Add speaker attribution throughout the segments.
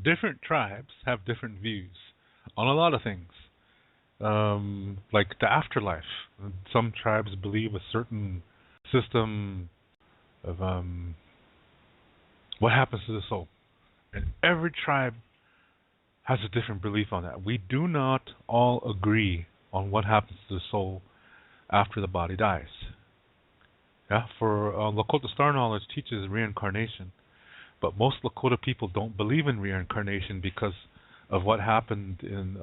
Speaker 1: different tribes have different views on a lot of things, like the afterlife. Some tribes believe a certain system of what happens to the soul, and every tribe has a different belief on that. We do not all agree on what happens to the soul after the body dies. Yeah, for Lakota Star Knowledge teaches reincarnation, but most Lakota people don't believe in reincarnation because of what happened in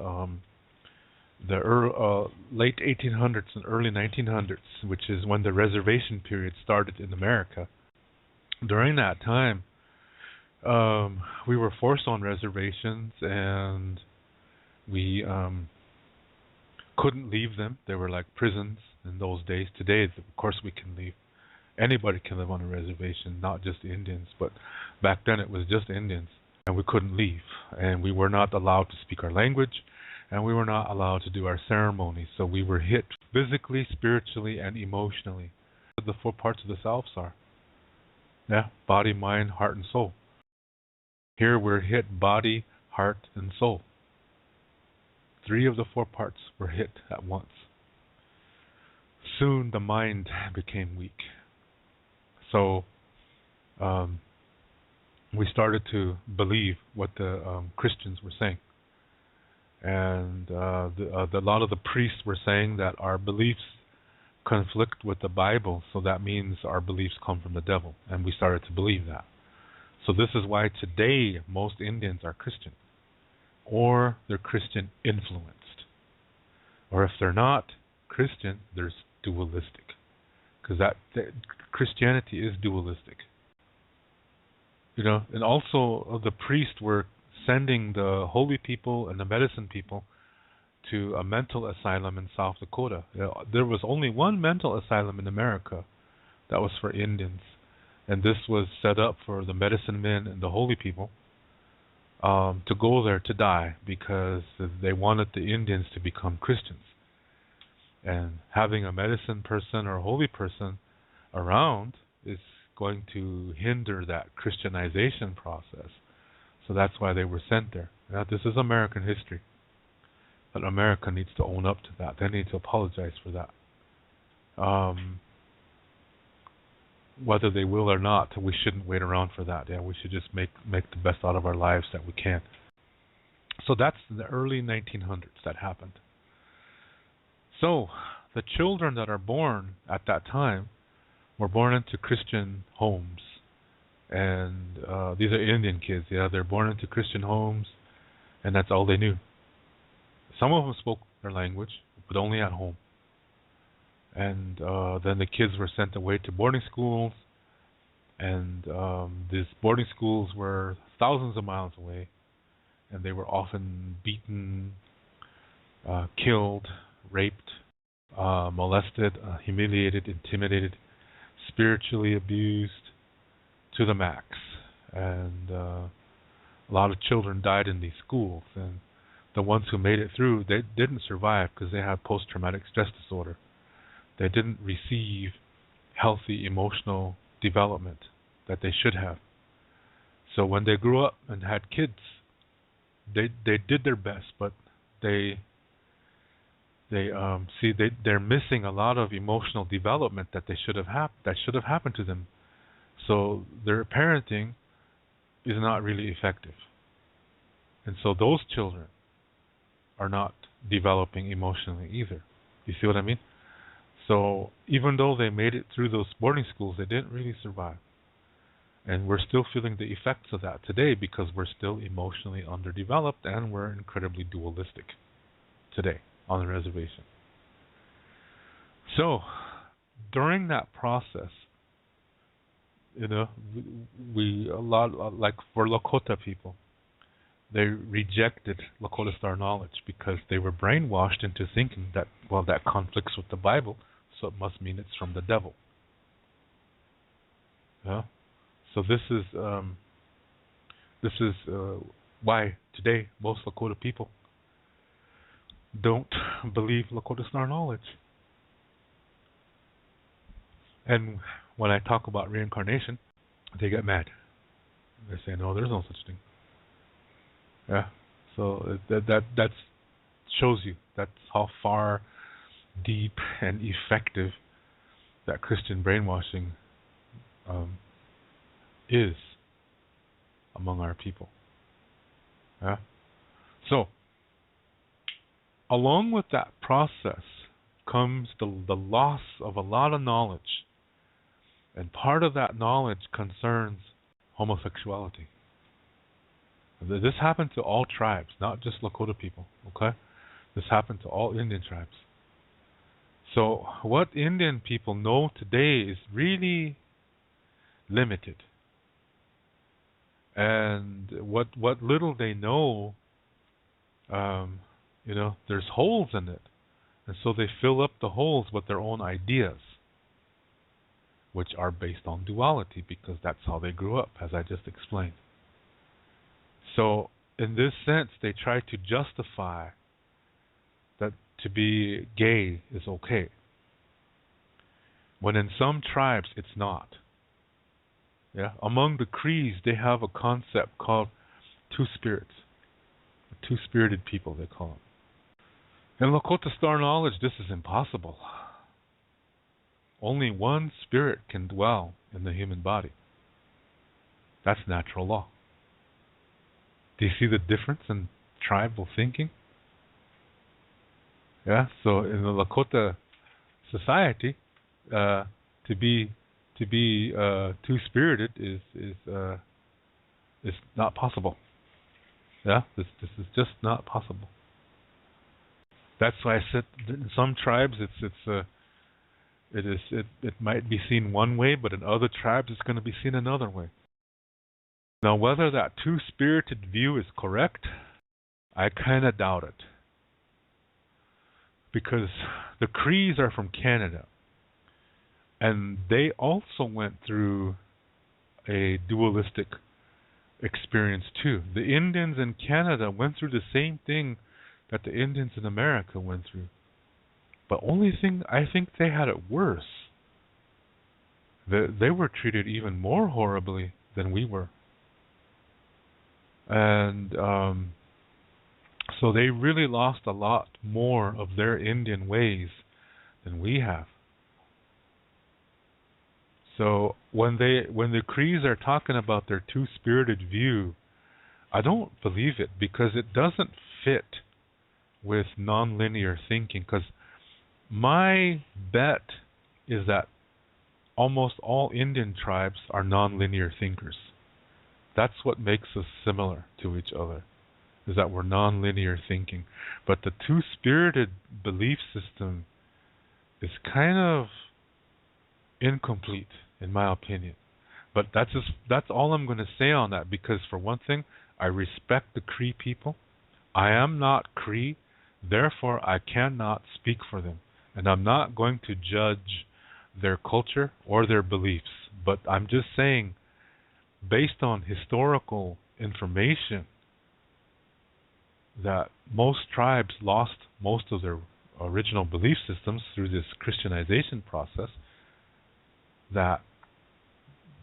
Speaker 1: the late 1800s and early 1900s, which is when the reservation period started in America. During that time, we were forced on reservations, and we couldn't leave them. They were like prisons in those days. Today, of course, we can leave. Anybody can live on a reservation, not just Indians. But back then, it was just Indians, and we couldn't leave. And we were not allowed to speak our language, and we were not allowed to do our ceremonies. So we were hit physically, spiritually, and emotionally. The 4 parts of the selves are, body, mind, heart, and soul. Here we're hit body, heart, and soul. 3 of the 4 parts were hit at once. Soon the mind became weak. So we started to believe what the Christians were saying. And a lot of the priests were saying that our beliefs conflict with the Bible, so that means our beliefs come from the devil. And we started to believe that. So this is why today most Indians are Christian, or they're Christian influenced. Or if they're not Christian, they're dualistic, because that Christianity is dualistic. And also the priests were sending the holy people and the medicine people to a mental asylum in South Dakota. There was only one mental asylum in America that was for Indians. And this was set up for the medicine men and the holy people to go there to die, because they wanted the Indians to become Christians. And having a medicine person or a holy person around is going to hinder that Christianization process. So that's why they were sent there. Now, this is American history. But America needs to own up to that. They need to apologize for that. Whether they will or not, we shouldn't wait around for that. We should just make the best out of our lives that we can. So that's the early 1900s that happened. So the children that are born at that time were born into Christian homes. And these are Indian kids. They're born into Christian homes, and that's all they knew. Some of them spoke their language, but only at home. And then the kids were sent away to boarding schools, and these boarding schools were thousands of miles away, and they were often beaten, killed, raped, molested, humiliated, intimidated, spiritually abused to the max. And a lot of children died in these schools, and the ones who made it through, they didn't survive because they had post-traumatic stress disorder. They didn't receive healthy emotional development that they should have. So when they grew up and had kids, they did their best, but they're missing a lot of emotional development that should have happened to them. So their parenting is not really effective. And so those children are not developing emotionally either. You see what I mean? So even though they made it through those boarding schools, they didn't really survive. And we're still feeling the effects of that today because we're still emotionally underdeveloped and we're incredibly dualistic today on the reservation. So during that process, we a lot, like for Lakota people, they rejected Lakota Star Knowledge because they were brainwashed into thinking that, well, that conflicts with the Bible, so it must mean it's from the devil. Yeah. So this is why today most Lakota people don't believe Lakota Star Knowledge. And when I talk about reincarnation, they get mad. They say, no, there's no such thing. Yeah. So that shows you that's how far deep and effective that Christian brainwashing um, is among our people. Yeah. So along with that process comes the loss of a lot of knowledge, and part of that knowledge concerns homosexuality. This happened to all tribes, not just Lakota people. Okay, this happened to all Indian tribes. So what Indian people know today is really limited, and what little they know, um, there's holes in it, and so they fill up the holes with their own ideas, which are based on duality because that's how they grew up, as I just explained. So in this sense, they try to justify that to be gay is okay, when in some tribes it's not. Yeah, among the Crees, they have a concept called two spirits, two-spirited people they call them. In Lakota Star knowledge, this is impossible. Only one spirit can dwell in the human body. That's natural law. Do you see the difference in tribal thinking? Yeah. So in the Lakota society, to be two-spirited is not possible. Yeah. This is just not possible. That's why I said in some tribes it might be seen one way, but in other tribes it's going to be seen another way. Now, whether that two-spirited view is correct, I kind of doubt it. Because the Crees are from Canada, and they also went through a dualistic experience too. The Indians in Canada went through the same thing that the Indians in America went through. But only thing, I think they had it worse. They were treated even more horribly than we were. And so they really lost a lot more of their Indian ways than we have. So when the Crees are talking about their two-spirited view, I don't believe it, because it doesn't fit with nonlinear thinking. Because my bet is that almost all Indian tribes are nonlinear thinkers. That's what makes us similar to each other, is that we're nonlinear thinking. But the two-spirited belief system is kind of incomplete, in my opinion. But that's all I'm going to say on that, because for one thing, I respect the Cree people. I am not Cree, therefore I cannot speak for them. And I'm not going to judge their culture or their beliefs. But I'm just saying, based on historical information, that most tribes lost most of their original belief systems through this Christianization process, that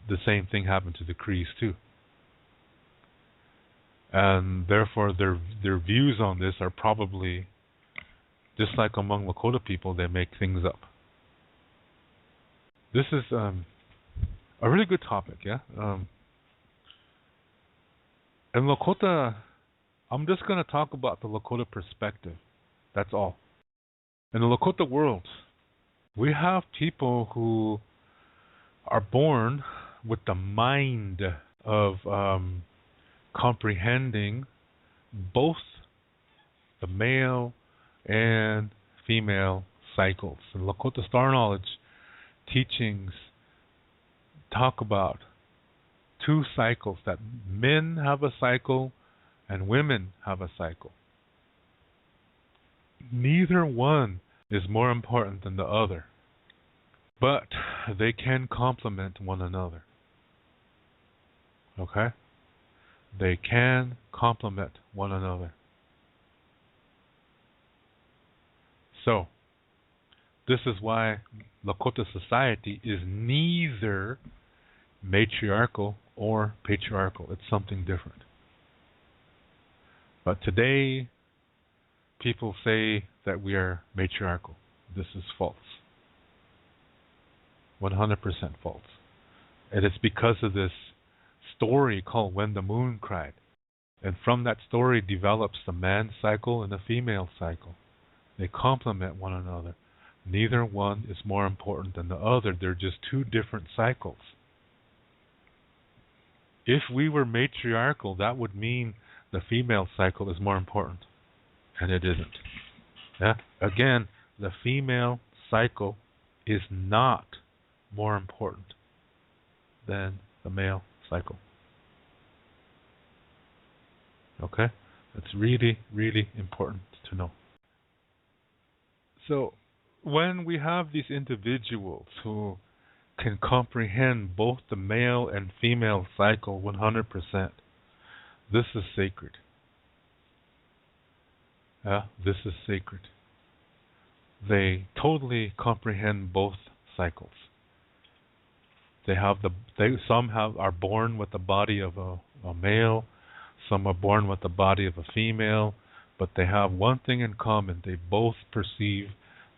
Speaker 1: the same thing happened to the Crees too. And therefore their views on this are probably, just like among Lakota people, they make things up. This is a really good topic, yeah? And Lakota, I'm just going to talk about the Lakota perspective. That's all. In the Lakota world, we have people who are born with the mind of comprehending both the male and female cycles. And Lakota Star Knowledge teachings talk about two cycles, that men have a cycle and women have a cycle. Neither one is more important than the other, but they can complement one another. Okay? They can complement one another. So, this is why Lakota society is neither matriarchal or patriarchal. It's something different. But today, people say that we are matriarchal. This is false. 100% false. And it's because of this story called When the Moon Cried. And from that story develops the man cycle and the female cycle. They complement one another. Neither one is more important than the other. They're just two different cycles. If we were matriarchal, that would mean the female cycle is more important. And it isn't. Yeah? Again, the female cycle is not more important than the male cycle. Okay? That's really, really important to know. So, when we have these individuals who can comprehend both the male and female cycle 100%, this is sacred. This is sacred. They totally comprehend both cycles. Some are born with the body of a male, some are born with the body of a female, but they have one thing in common. They both perceive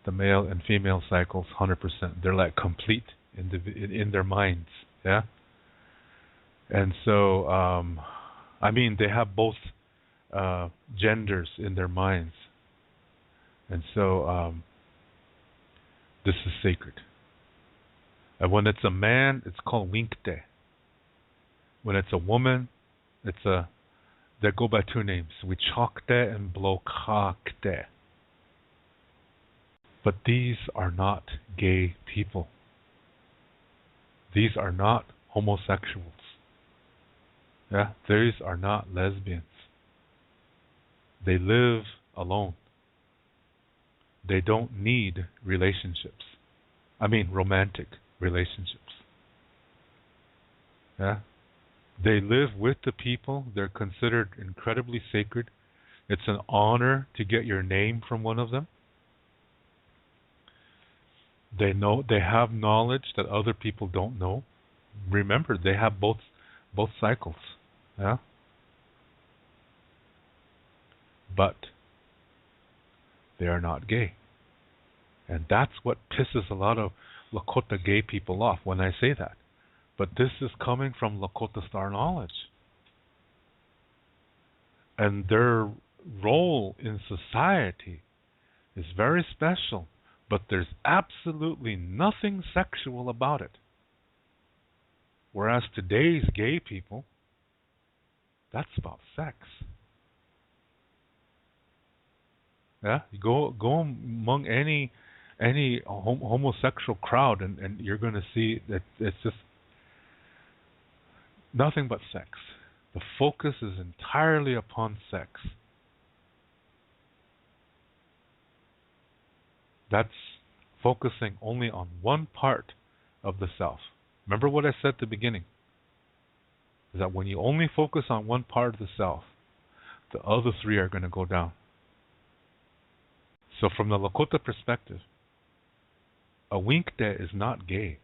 Speaker 1: the male and female cycles 100%. They're like complete in their minds. Yeah. And so, they have both genders in their minds. And so, this is sacred. And when it's a man, it's called Winkte. When it's a woman, they go by two names, Winkte and Blokakte. But these are not gay people. These are not homosexuals. Yeah, these are not lesbians. They live alone. They don't need relationships. Romantic relationships. Yeah? They live with the people. They're considered incredibly sacred. It's an honor to get your name from one of them. They have knowledge that other people don't know. Remember, they have both cycles. Yeah? But they are not gay. And that's what pisses a lot of Lakota gay people off when I say that. But this is coming from Lakota Star knowledge. And their role in society is very special, but there's absolutely nothing sexual about it. Whereas today's gay people, that's about sex. Yeah, you go among any homosexual crowd, and you're going to see that it's just nothing but sex. The focus is entirely upon sex. That's focusing only on one part of the self. Remember what I said at the beginning? Is that when you only focus on one part of the self, the other three are going to go down. So from the Lakota perspective, a Winkte is not gay.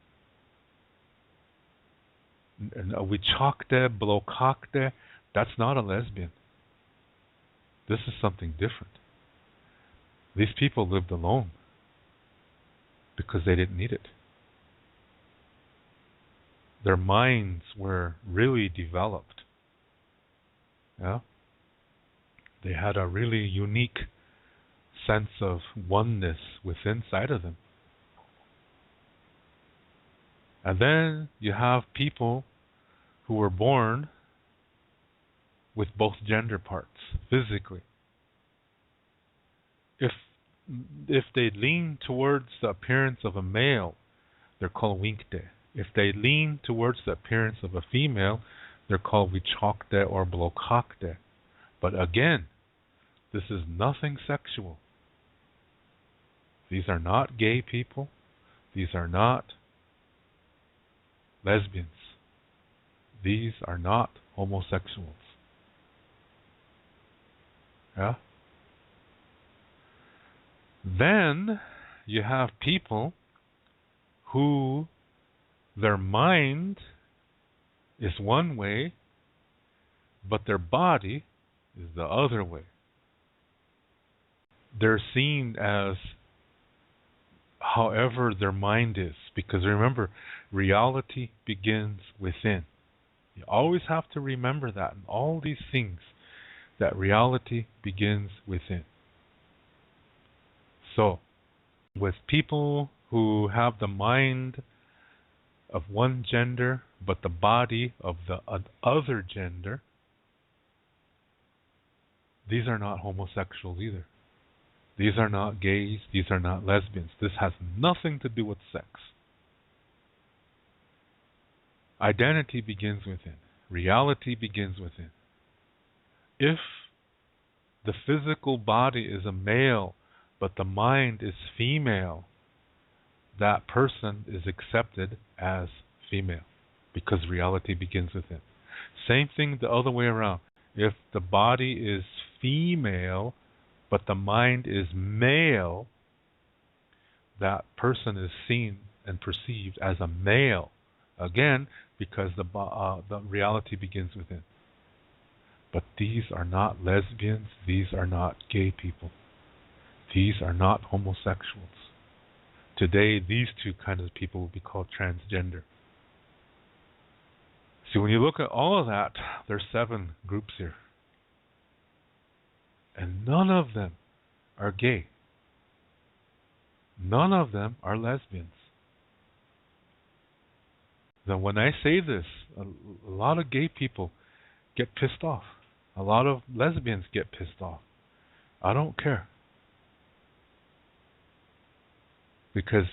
Speaker 1: And a Winkte, Blokakte, that's not a lesbian. This is something different. These people lived alone because they didn't need it. Their minds were really developed. Yeah? They had a really unique sense of oneness within inside of them. And then you have people who were born with both gender parts physically. If they lean towards the appearance of a male, they're called Winkte. If they lean towards the appearance of a female, they're called Winkte or Blokakte. But again, this is nothing sexual. These are not gay people. These are not lesbians. These are not homosexuals. Yeah? Then you have people who their mind is one way, but their body is the other way. They're seen as however their mind is, because remember, reality begins within. You always have to remember that in all these things, that reality begins within. So, with people who have the mind of one gender but the body of the other gender, these are not homosexuals either. These are not gays. These are not lesbians. This has nothing to do with sex. Identity begins within. Reality begins within. If the physical body is a male, but the mind is female, that person is accepted as female because reality begins within. Same thing the other way around. If the body is female, but the mind is male, that person is seen and perceived as a male. Again, because the reality begins within. But these are not lesbians. These are not gay people. These are not homosexuals. Today, these two kinds of people will be called transgender. See, when you look at all of that, there's 7 groups here. And none of them are gay. None of them are lesbians. Now, when I say this, a lot of gay people get pissed off. A lot of lesbians get pissed off. I don't care. Because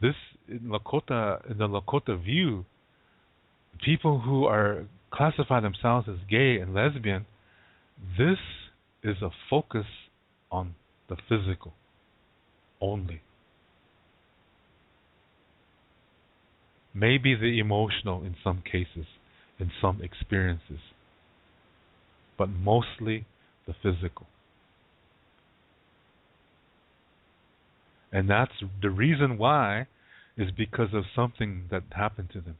Speaker 1: this, in the Lakota view, people who are classify themselves as gay and lesbian, this is a focus on the physical only. Maybe the emotional in some cases, in some experiences, but mostly the physical. And that's the reason why is because of something that happened to them.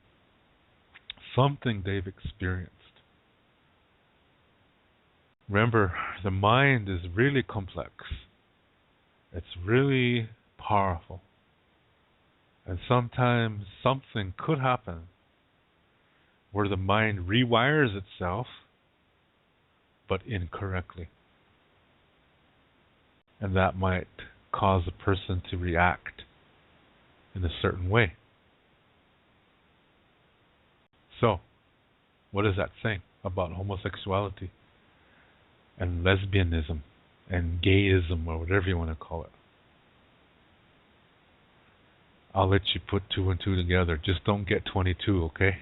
Speaker 1: Something they've experienced. Remember, the mind is really complex. It's really powerful. And sometimes something could happen where the mind rewires itself, but incorrectly. And that might cause a person to react in a certain way. So, what is that saying about homosexuality and lesbianism and gayism, or whatever you want to call it? I'll let you put 2 and 2 together. Just don't get 22, okay?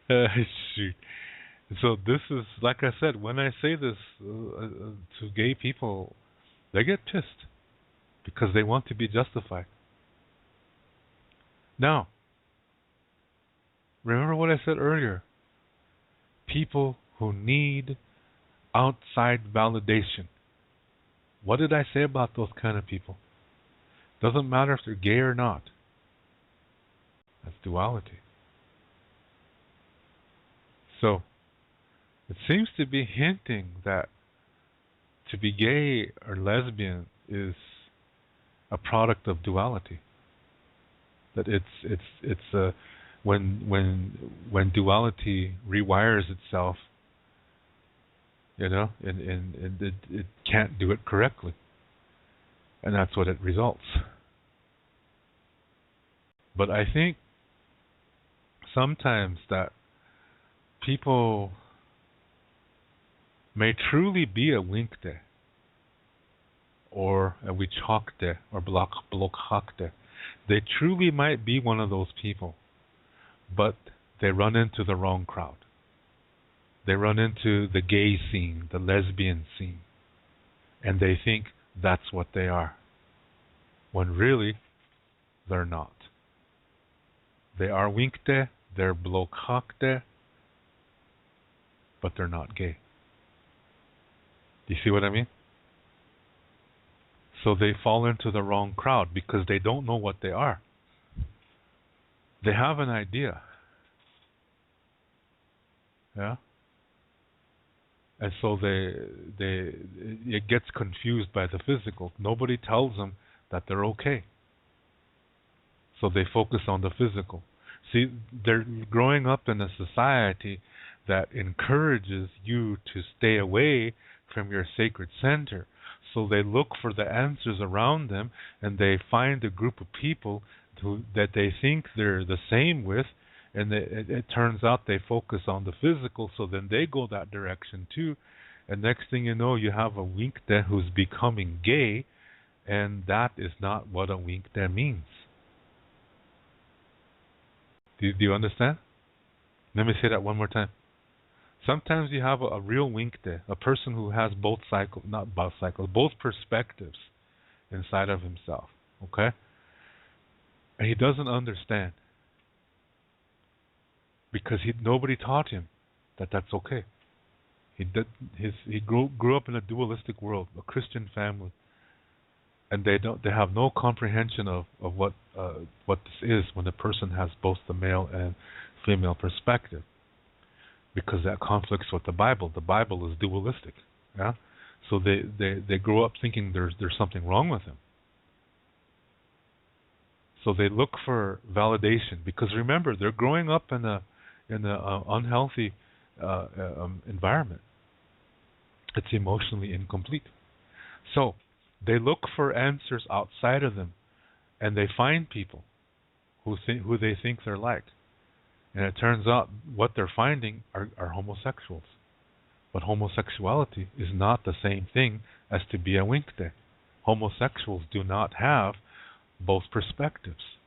Speaker 1: Shoot. So this is, like I said, when I say this to gay people, they get pissed because they want to be justified. Now, remember what I said earlier. People who need outside validation. What did I say about those kind of people? Doesn't matter if they're gay or not. That's duality. So, it seems to be hinting that to be gay or lesbian is a product of duality. That it's when duality rewires itself, you know, and it can't do it correctly, and that's what it results. But I think sometimes that people may truly be a Winkte or a Winkte or Blokakte. They truly might be one of those people, but they run into the wrong crowd. They run into the gay scene, the lesbian scene, and they think that's what they are, when really they're not. They are Winkte, they're Blokakte, but they're not gay. Do you see what I mean? So they fall into the wrong crowd because they don't know what they are. They have an idea. Yeah? And so it gets confused by the physical. Nobody tells them that they're okay. So they focus on the physical. See, they're growing up in a society that encourages you to stay away from your sacred center. So they look for the answers around them, and they find a group of people that they think they're the same with, and it turns out they focus on the physical, so then they go that direction too. And next thing you know, you have a Winkte who's becoming gay, and that is not what a Winkte means. Do you understand? Let me say that one more time. Sometimes you have a real Winkte, a person who has both perspectives inside of himself. Okay? And he doesn't understand. Because nobody taught him that that's okay. He grew up in a dualistic world, a Christian family, and they have no comprehension of what this is when a person has both the male and female perspective, because that conflicts with the Bible. The Bible is dualistic, yeah. So they grow up thinking there's something wrong with them. So they look for validation, because remember, they're growing up in a unhealthy environment. It's emotionally incomplete. So they look for answers outside of them, and they find people who they think they're like. And it turns out what they're finding are homosexuals. But homosexuality is not the same thing as to be a Winkte. Homosexuals do not have both perspectives.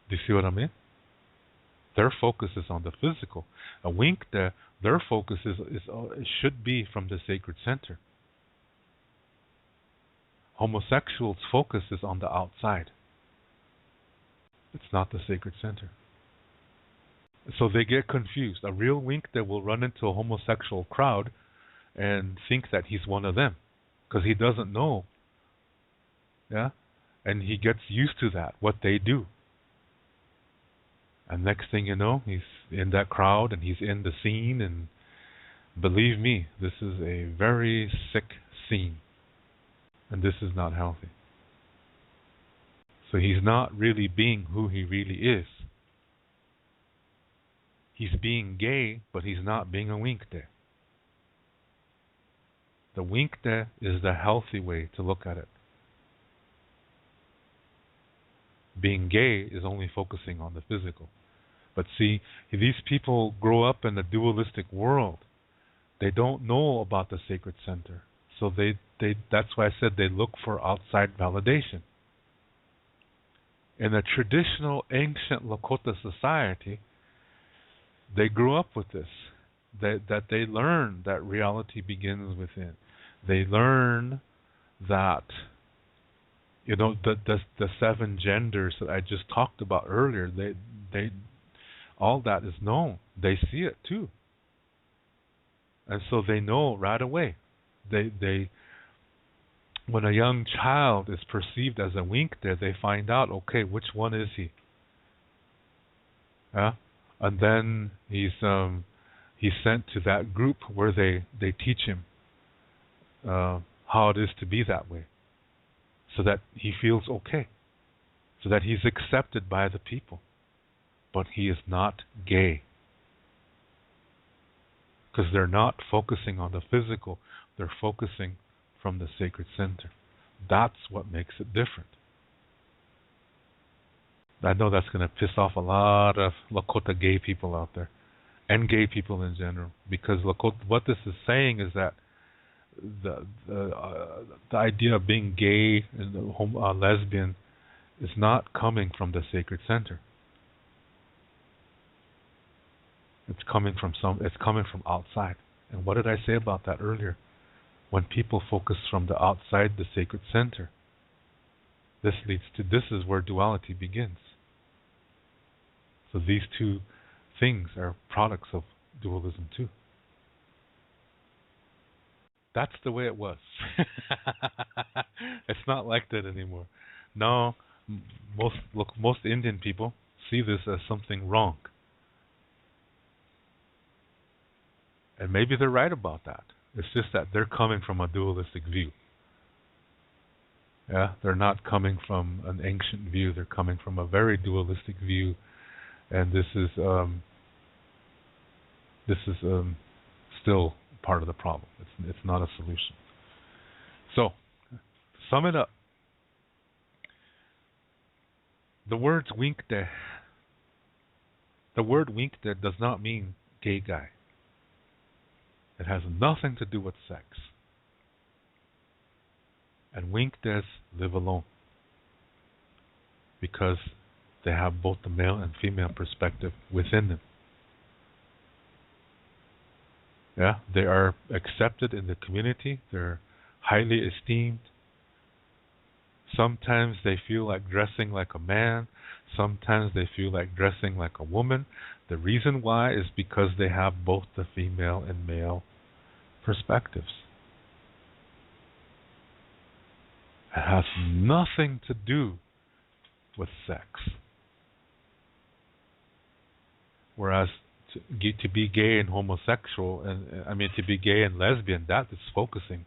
Speaker 1: Do you see what I mean? Their focus is on the physical. A Winkte, their focus should be from the sacred center. Homosexuals' focus is on the outside. It's not the sacred center. So they get confused. A real Winkte will run into a homosexual crowd and think that he's one of them, because he doesn't know. Yeah? And he gets used to that, what they do. And next thing you know, he's in that crowd and he's in the scene, and believe me, this is a very sick scene. And this is not healthy. So he's not really being who he really is. He's being gay, but he's not being a Winkte. The Winkte is the healthy way to look at it. Being gay is only focusing on the physical. But see, these people grow up in a dualistic world. They don't know about the sacred center. So that's why I said they look for outside validation. In a traditional ancient Lakota society, they grew up with this. That they learn that reality begins within. They learn that the seven genders that I just talked about earlier, they all that is known. They see it too. And so they know right away. They when a young child is perceived as a Winkte, they find out, okay, which one is he? Yeah? And then he's sent to that group where they teach him how it is to be that way, so that he feels okay, so that he's accepted by the people. But he is not gay, because they're not focusing on the physical, they're focusing from the sacred center. That's what makes it different. I know that's going to piss off a lot of Lakota gay people out there, and gay people in general, because what this is saying is that the idea of being gay and lesbian is not coming from the sacred center. It's coming from outside. And what did I say about that earlier? When people focus from the outside, the sacred center, this is where duality begins. So these two things are products of dualism too. That's the way it was. It's not like that anymore. Now, most Indian people see this as something wrong. And maybe they're right about that. It's just that they're coming from a dualistic view. Yeah, they're not coming from an ancient view. They're coming from a very dualistic view, and this is still part of the problem. It's not a solution. So, to sum it up, the word Winkte does not mean gay guy. It has nothing to do with sex. And Winktes live alone because they have both the male and female perspective within them. Yeah, they are accepted in the community. They're highly esteemed. Sometimes they feel like dressing like a man. Sometimes they feel like dressing like a woman. The reason why is because they have both the female and male perspectives. It has nothing to do with sex. Whereas to be gay and homosexual, to be gay and lesbian, that is focusing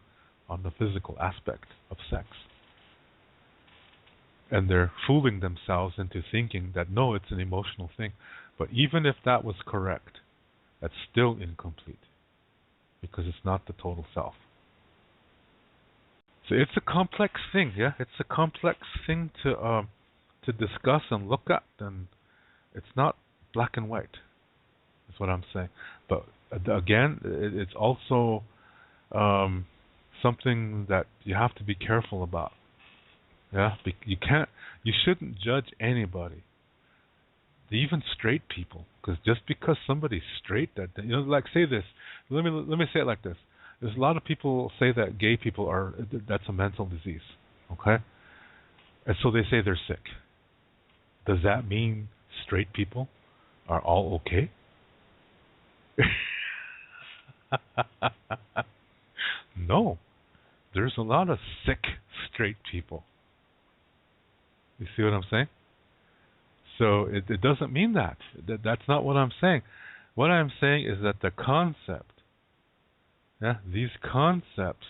Speaker 1: on the physical aspect of sex. And they're fooling themselves into thinking that no, it's an emotional thing. But even if that was correct, that's still incomplete because it's not the total self. So it's a complex thing, yeah. It's a complex thing to discuss and look at, and it's not black and white. That's what I'm saying. But again, it's also something that you have to be careful about. Yeah, you shouldn't judge anybody, even straight people, because just because somebody's straight, like say this. Let me say it like this. There's a lot of people say that gay people that's a mental disease, okay? And so they say they're sick. Does that mean straight people are all okay? No. There's a lot of sick straight people. You see what I'm saying? So it doesn't mean that. That's not what I'm saying. What I'm saying is that the concept, these concepts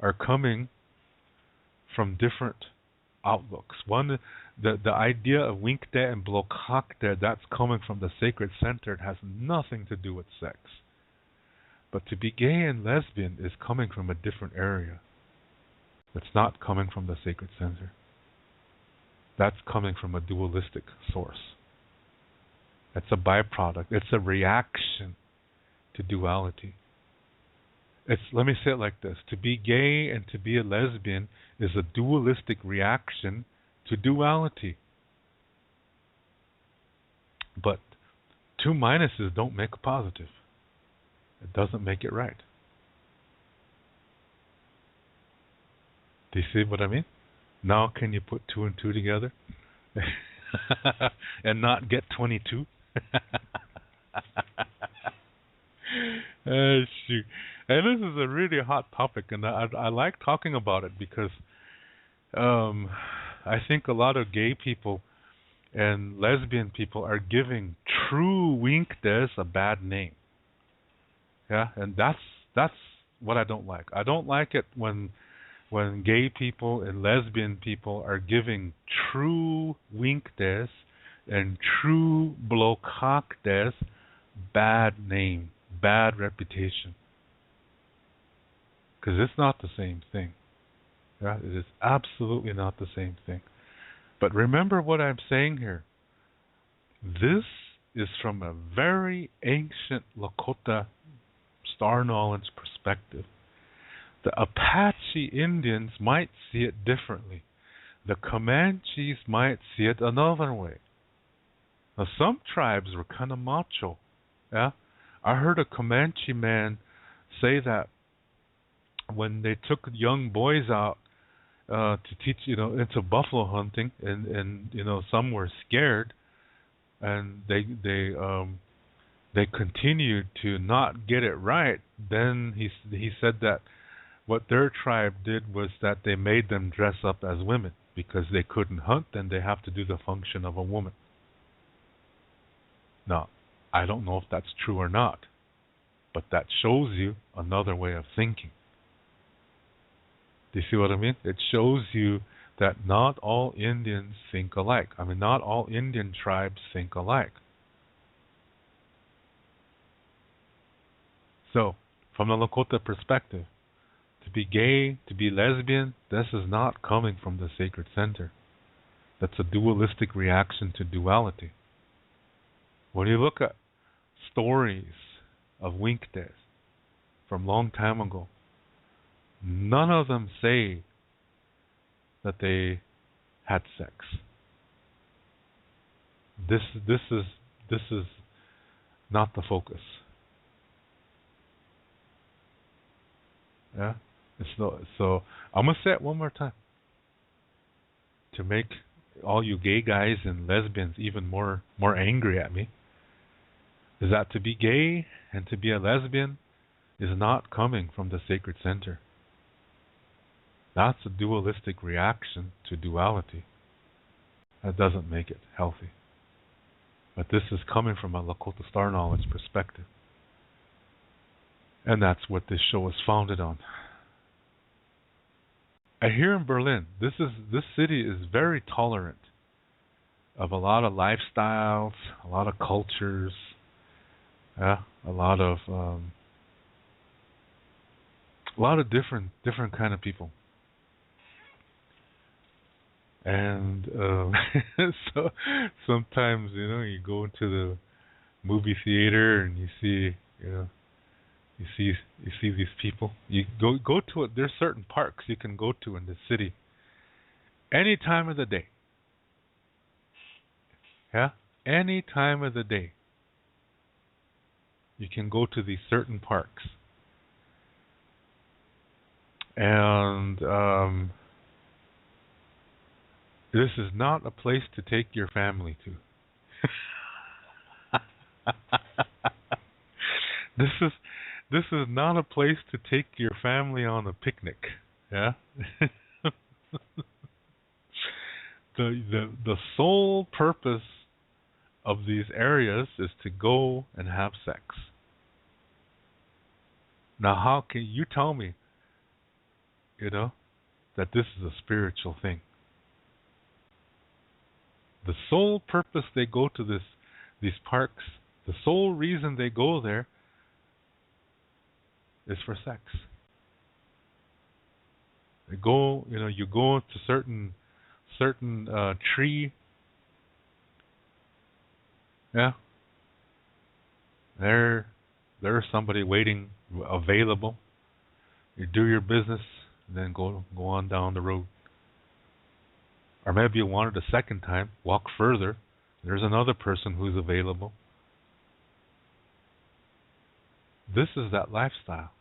Speaker 1: are coming from different outlooks. One, the idea of Winkte and Blokakte, that's coming from the sacred center. It has nothing to do with sex. But to be gay and lesbian is coming from a different area. It's not coming from the sacred center. That's coming from a dualistic source. It's a byproduct. It's a reaction to duality. Let me say it like this. To be gay and to be a lesbian is a dualistic reaction to duality. But two minuses don't make a positive. It doesn't make it right. Do you see what I mean? Now can you put 2 and 2 together? And not get 22? Shoot. And this is a really hot topic, and I like talking about it because I think a lot of gay people and lesbian people are giving true Winktes a bad name. Yeah, and that's what I don't like. I don't like it when gay people and lesbian people are giving true Winktes and true Blokaktes bad name, bad reputation. Because it's not the same thing. Yeah, it is absolutely not the same thing. But remember what I'm saying here. This is from a very ancient Lakota star knowledge perspective. The Apache Indians might see it differently. The Comanches might see it another way. Now, some tribes were kind of macho. Yeah, I heard a Comanche man say that when they took young boys out to teach, into buffalo hunting, and some were scared, and they continued to not get it right. Then he said that what their tribe did was that they made them dress up as women because they couldn't hunt and they have to do the function of a woman. Now, I don't know if that's true or not, but that shows you another way of thinking. Do you see what I mean? It shows you that not all Indians think alike. I mean, not all Indian tribes think alike. So, from the Lakota perspective, to be gay, to be lesbian, this is not coming from the sacred center. That's a dualistic reaction to duality. When you look at stories of Winkte from long time ago, none of them say that they had sex. This is not the focus. Yeah. So I'm gonna say it one more time to make all you gay guys and lesbians even more angry at me. Is that to be gay and to be a lesbian is not coming from the sacred center. That's a dualistic reaction to duality. That doesn't make it healthy. But this is coming from a Lakota Star Knowledge perspective. And that's what this show is founded on. And here in Berlin, this city is very tolerant of a lot of lifestyles, a lot of cultures, a lot of different kind of people. And so sometimes, you go into the movie theater and you see these people. You go to it. There's certain parks you can go to in the city any time of the day. Yeah, any time of the day. You can go to these certain parks, and this is not a place to take your family to. This is not a place to take your family on a picnic. Yeah. The sole purpose of these areas is to go and have sex. Now, how can you tell me, that this is a spiritual thing? The sole purpose they go to these parks, the sole reason they go there is for sex. They go, you go to certain tree. Yeah. There's somebody waiting, available. You do your business, and then go on down the road. Or maybe you want it a second time, walk further. There's another person who's available. This is that lifestyle.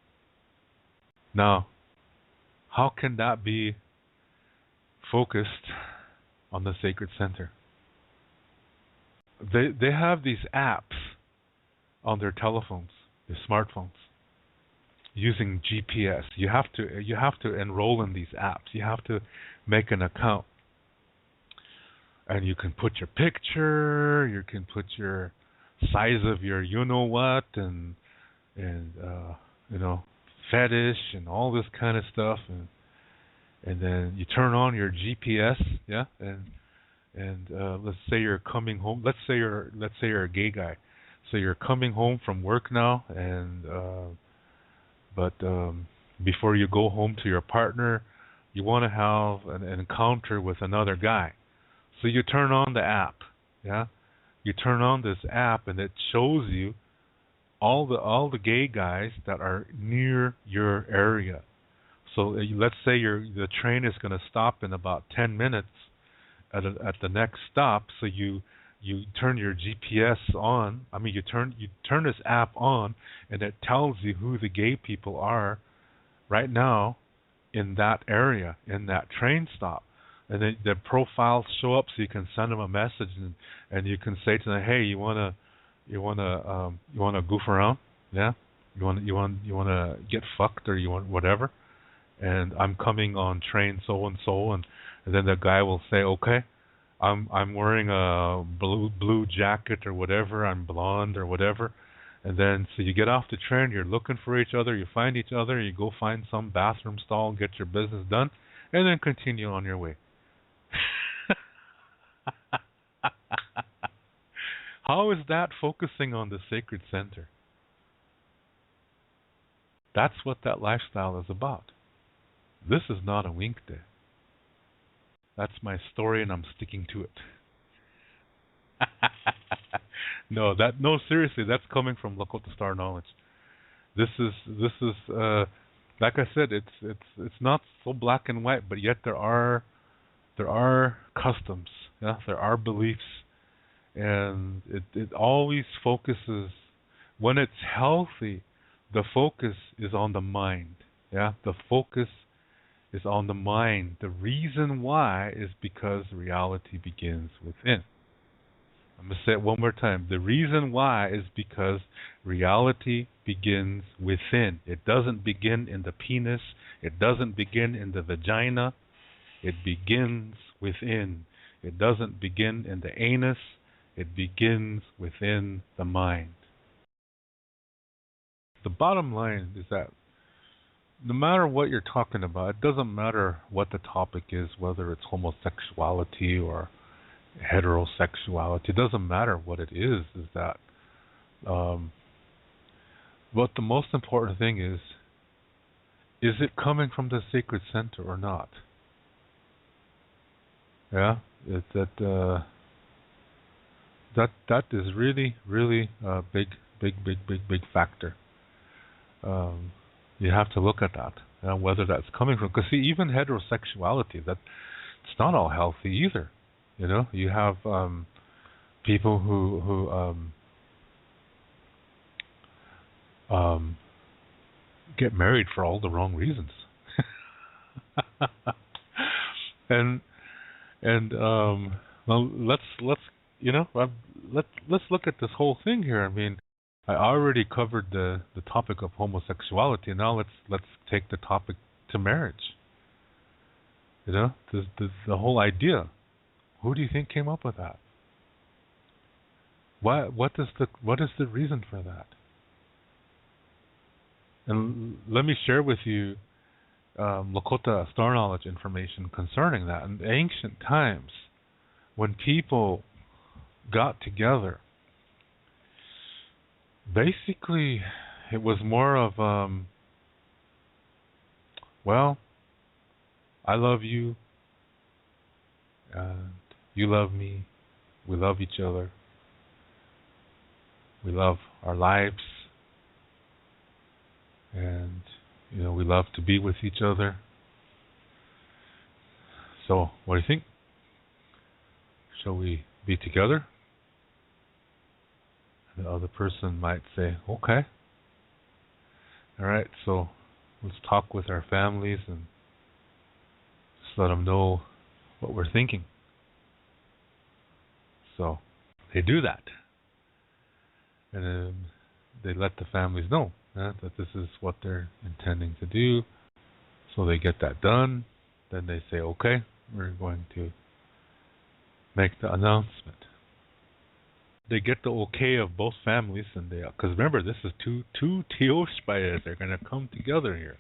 Speaker 1: Now, how can that be focused on the sacred center? They have these apps on their telephones, their smartphones, using GPS. You have to enroll in these apps. You have to make an account. And you can put your picture, you can put your size of your you-know-what, and fetish and all this kind of stuff, and then you turn on your GPS, yeah, and let's say you're coming home. Let's say you're a gay guy, so you're coming home from work now, and but before you go home to your partner, you want to have an encounter with another guy. So you turn on the app, yeah. You turn on this app, and it shows you all the gay guys that are near your area. So let's say the train is going to stop in about 10 minutes at the next stop. So you turn your GPS on. I mean, you turn this app on, and it tells you who the gay people are right now in that area, in that train stop. And then the profiles show up, so you can send them a message, and you can say to them, "Hey, you wanna goof around? Yeah, you wanna get fucked, or you want whatever?" And I'm coming on train so and so, and then the guy will say, "Okay, I'm wearing a blue jacket or whatever. I'm blonde or whatever," And then, so you get off the train, you're looking for each other, you find each other, you go find some bathroom stall, get your business done, and then continue on your way. How is that focusing on the sacred center? That's what that lifestyle is about. This is not a Winkte. That's my story, and I'm sticking to it. No, seriously, that's coming from Lakota Star knowledge. This is like I said, it's not so black and white, but yet there are customs, yeah, there are beliefs, and it always focuses, when it's healthy, the focus is on the mind. Yeah, the focus is on the mind. The reason why is because reality begins within. I'm going to say it one more time. The reason why is because reality begins within. It doesn't begin in the penis. It doesn't begin in the vagina. It begins within. It doesn't begin in the anus. It begins within the mind. The bottom line is that no matter what you're talking about, it doesn't matter what the topic is, whether it's homosexuality or heterosexuality. It doesn't matter what it is that what the most important thing is it coming from the sacred center or not? Yeah, that is really a big factor. You have to look at that, whether that's coming from. Because see, even heterosexuality, that it's not all healthy either. You know, you have people who get married for all the wrong reasons, and well, let's look at this whole thing here. I mean, I already covered the topic of homosexuality. Now let's take the topic to marriage. You know, the whole idea. Who do you think came up with that? What is the reason for that? And let me share with you Lakota star knowledge information concerning that. In ancient times, when people got together, basically it was more of well, I love you, and you love me, we love each other, we love our lives, and we love to be with each other. So what do you think? Shall we be together? The other person might say, okay. All right, so let's talk with our families and just let them know what we're thinking. So they do that. And they let the families know that this is what they're intending to do. So they get that done. Then they say, okay, we're going to make the announcement. They get the okay of both families, and because remember, this is two Teospires. They're going to come together here.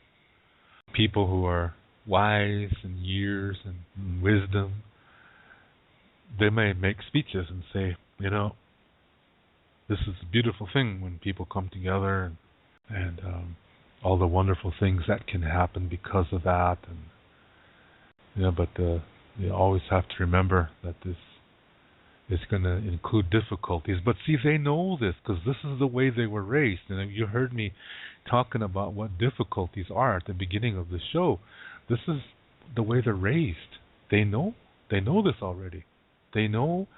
Speaker 1: People who are wise in years and wisdom, they may make speeches and say, this is a beautiful thing when people come together, and all the wonderful things that can happen because of that. And but you always have to remember that this is going to include difficulties. But see, they know this because this is the way they were raised. And you heard me talking about what difficulties are at the beginning of the show. This is the way they're raised. They know this already. They know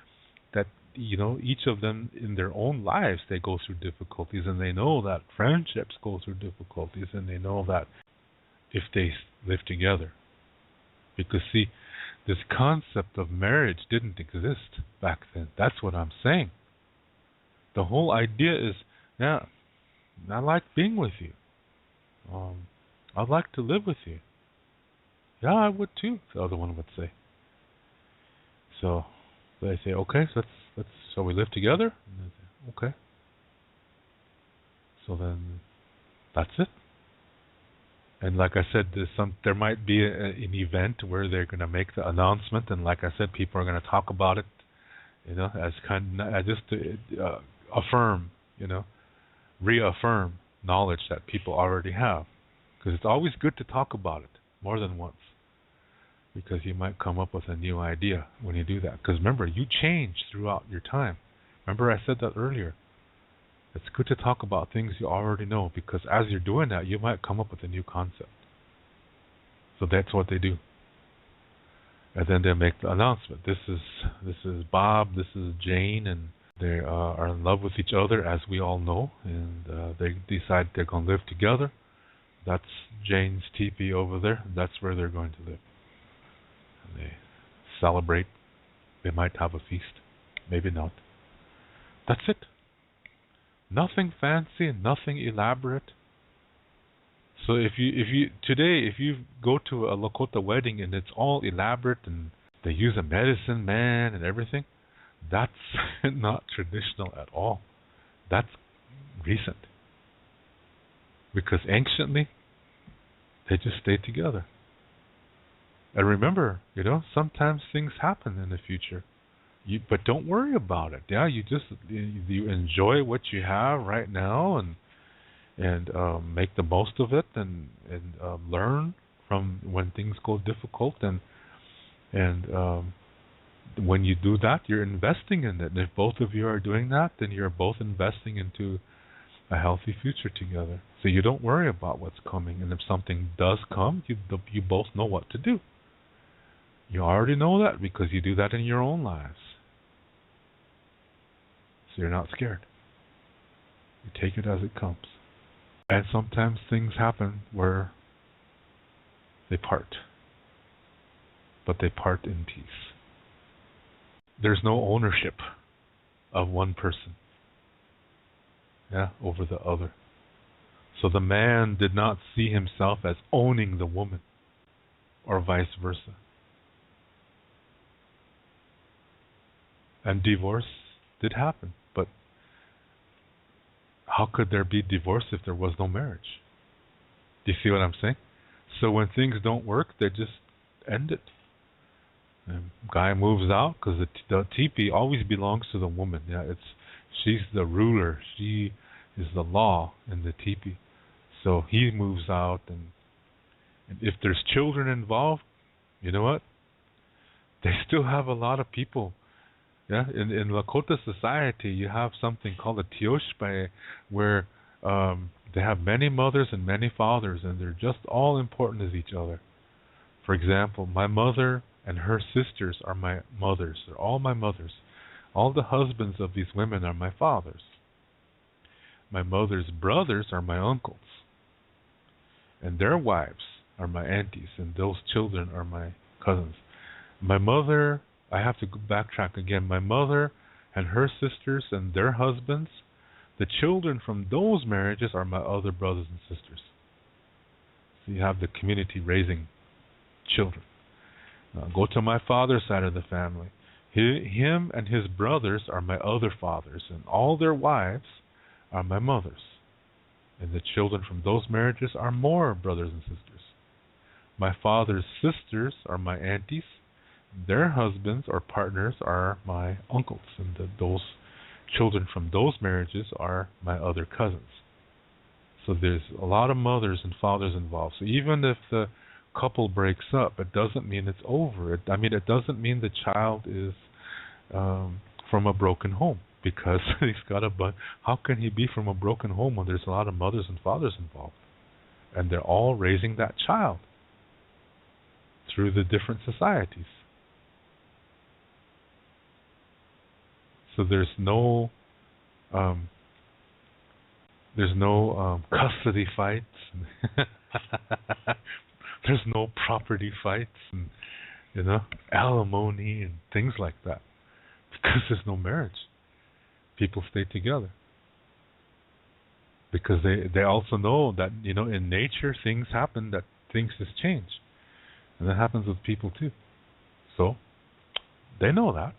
Speaker 1: that each of them in their own lives, they go through difficulties, and they know that friendships go through difficulties, and they know that if they live together. Because see, this concept of marriage didn't exist back then. That's what I'm saying. The whole idea is, yeah, I like being with you. I'd like to live with you. Yeah, I would too, the other one would say. So they say, okay, so let's shall we live together? And they say, okay. So then that's it. And like I said, there might be an event where they're going to make the announcement, and like I said, people are going to talk about it, as just to affirm, reaffirm knowledge that people already have, because it's always good to talk about it more than once, because you might come up with a new idea when you do that. Because remember, you change throughout your time. Remember, I said that earlier. It's good to talk about things you already know, because as you're doing that, you might come up with a new concept. So that's what they do. And then they make the announcement. This is Bob, this is Jane, and they are in love with each other, as we all know, and they decide they're going to live together. That's Jane's teepee over there. That's where they're going to live. And they celebrate. They might have a feast. Maybe not. That's it. Nothing fancy, nothing elaborate. So if you go to a Lakota wedding and it's all elaborate and they use a medicine man and everything, that's not traditional at all. That's recent. Because anciently, they just stayed together. And remember, sometimes things happen in the future. But don't worry about it. Yeah, you enjoy what you have right now and make the most of it and learn from when things go difficult and when you do that, you're investing in it. And if both of you are doing that, then you're both investing into a healthy future together. So you don't worry about what's coming. And if something does come, you both know what to do. You already know that because you do that in your own lives. So you're not scared. You take it as it comes. And sometimes things happen where they part. But they part in peace. There's no ownership of one person over the other. So the man did not see himself as owning the woman, or vice versa. And divorce did happen, but how could there be divorce if there was no marriage? Do you see what I'm saying? So when things don't work, they just end it. And guy moves out because the teepee always belongs to the woman. She's the ruler. She is the law in the teepee. So he moves out, and if there's children involved, you know what? They still have a lot of people. Yeah, in Lakota society, you have something called a tioshpai, where they have many mothers and many fathers, and they're just all important as each other. For example, my mother and her sisters are my mothers. They're all my mothers. All the husbands of these women are my fathers. My mother's brothers are my uncles. And their wives are my aunties, and those children are my cousins. My mother, I have to go backtrack again. My mother and her sisters and their husbands, the children from those marriages are my other brothers and sisters. So you have the community raising children. Now go to my father's side of the family. Him and his brothers are my other fathers, and all their wives are my mothers. And the children from those marriages are more brothers and sisters. My father's sisters are my aunties. Their husbands or partners are my uncles, and those children from those marriages are my other cousins. So there's a lot of mothers and fathers involved. So even if the couple breaks up, it doesn't mean it's over. It doesn't mean the child is from a broken home, because he's got a bunch. How can he be from a broken home when there's a lot of mothers and fathers involved, and they're all raising that child through the different societies? So there's no custody fights. There's no property fights and alimony and things like that, because there's no marriage. People stay together because they also know that in nature things happen, that things just change, and that happens with people too. So they know that,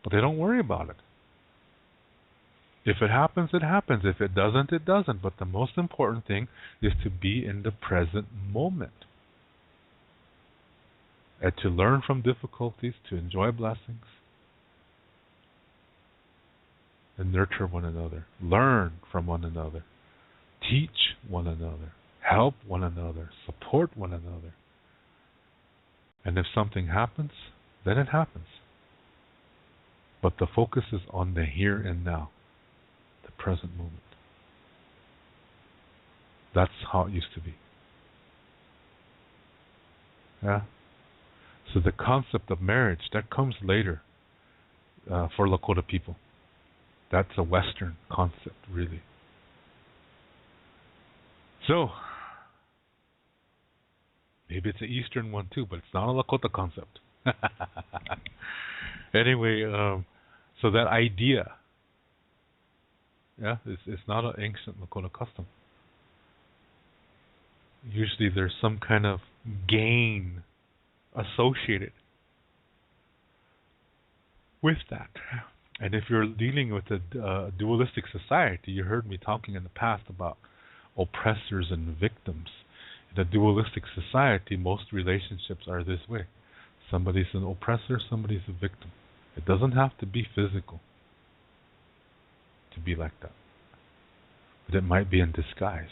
Speaker 1: but they don't worry about it. If it happens, it happens. If it doesn't, it doesn't. But the most important thing is to be in the present moment and to learn from difficulties, to enjoy blessings, and nurture one another. Learn from one another. Teach one another. Help one another. Support one another. And if something happens, then it happens. But the focus is on the here and now. Present moment. That's how it used to be. Yeah. So the concept of marriage, that comes later for Lakota people. That's a Western concept, really. So maybe it's an Eastern one too, but it's not a Lakota concept. Anyway, so that idea, yeah, it's not an ancient Lakota custom. Usually there's some kind of gain associated with that. And if you're dealing with a dualistic society, you heard me talking in the past about oppressors and victims. In a dualistic society, most relationships are this way. Somebody's an oppressor, somebody's a victim. It doesn't have to be physical to be like that. But it might be in disguise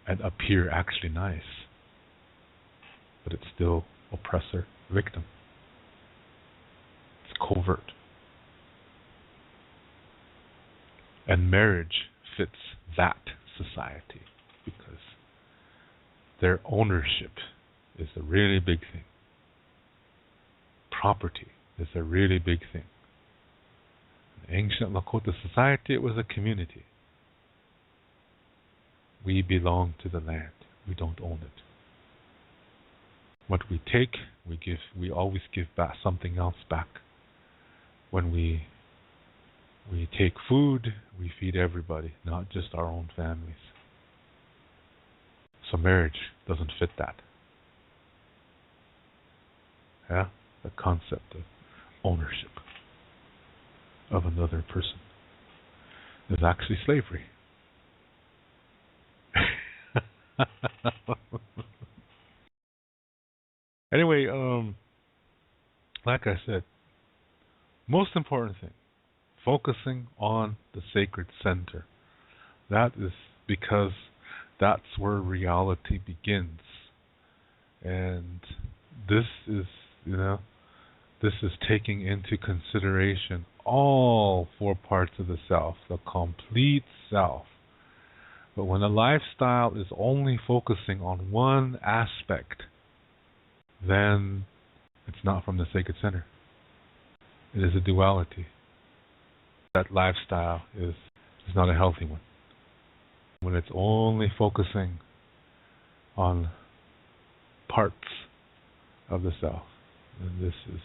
Speaker 1: and appear actually nice. But it's still oppressor, victim. It's covert. And marriage fits that society because their ownership is a really big thing. Property is a really big thing. In ancient Lakota society, it was a community. We belong to the land. We don't own it. What we take, we give. We always give back something else back. When we take food, we feed everybody, not just our own families. So marriage doesn't fit that. Yeah, the concept of ownership of another person is actually slavery. Anyway, like I said, most important thing, focusing on the sacred center. That is because that's where reality begins. And this is, this is taking into consideration all four parts of the self, the complete self. But when a lifestyle is only focusing on one aspect, then it's not from the sacred center. It is a duality. That lifestyle is not a healthy one. When it's only focusing on parts of the self, then this is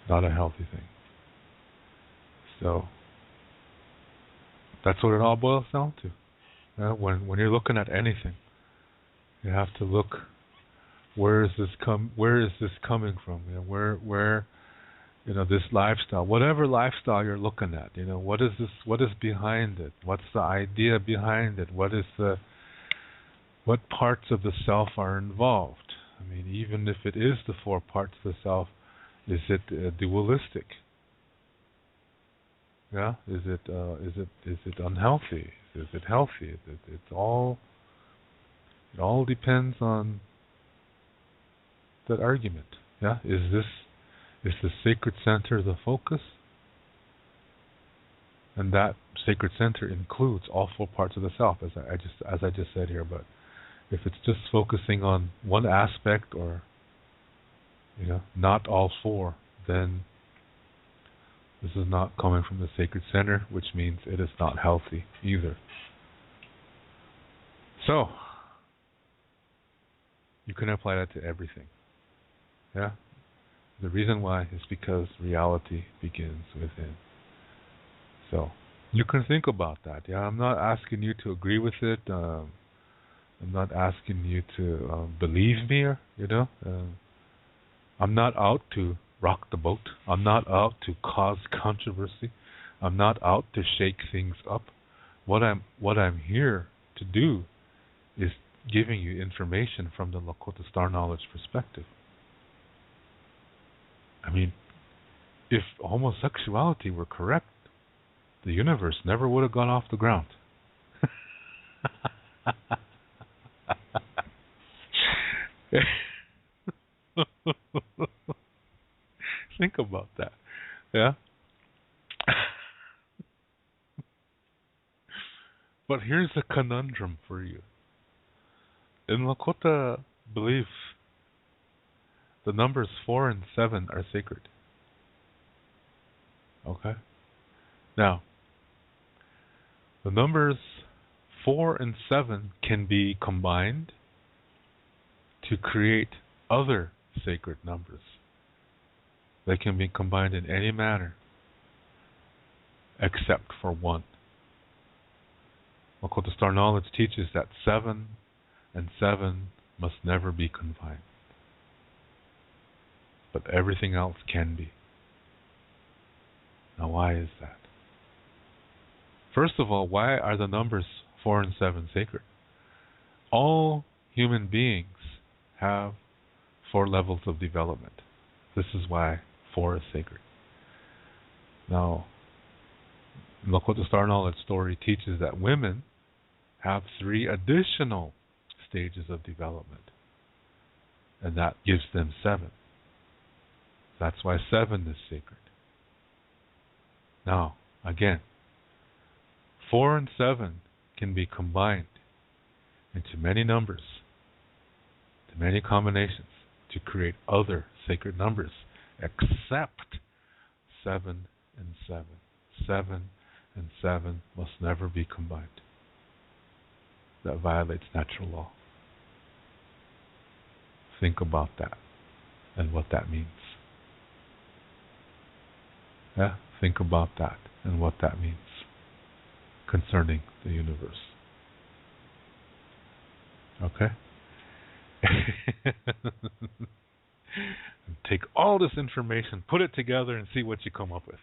Speaker 1: not a healthy thing. So that's what it all boils down to. When you're looking at anything, you have to look, where is this coming from? Where this lifestyle, whatever lifestyle you're looking at, what is behind it? What's the idea behind it? What parts of the self are involved? I mean, even if it is the four parts of the self, is it dualistic? Yeah, is it unhealthy? Is it healthy? It all depends on that argument. Yeah, is the sacred center the focus? And that sacred center includes all four parts of the self, as I just said here. But if it's just focusing on one aspect, or not all four, then this is not coming from the sacred center, which means it is not healthy either. So you can apply that to everything. Yeah? The reason why is because reality begins within. So you can think about that. Yeah, I'm not asking you to agree with it. I'm not asking you to believe me. I'm not out to rock the boat. I'm not out to cause controversy. I'm not out to shake things up. What I'm here to do is giving you information from the Lakota Star Knowledge perspective. I mean, if homosexuality were correct, the universe never would have gone off the ground. Think about that. Yeah? But here's a conundrum for you. In Lakota belief, the numbers 4 and 7 are sacred. Okay? Now, the numbers 4 and 7 can be combined to create other sacred numbers. They can be combined in any manner except for 1. Lakota Star Knowledge teaches that 7 and 7 must never be combined. But everything else can be. Now, why is that? First of all, why are the numbers 4 and 7 sacred? All human beings have 4 levels of development. This is why 4 is sacred. Now, Lakota Star Knowledge story teaches that women have 3 additional stages of development, and that gives them 7. That's why 7 is sacred. Now, again, 4 and 7 can be combined into many numbers, to many combinations, to create other sacred numbers, except 7 and 7. 7 and 7 must never be combined. That violates natural law. Think about that and what that means. Yeah, think about that and what that means concerning the universe. Okay? Take all this information, put it together, and see what you come up with.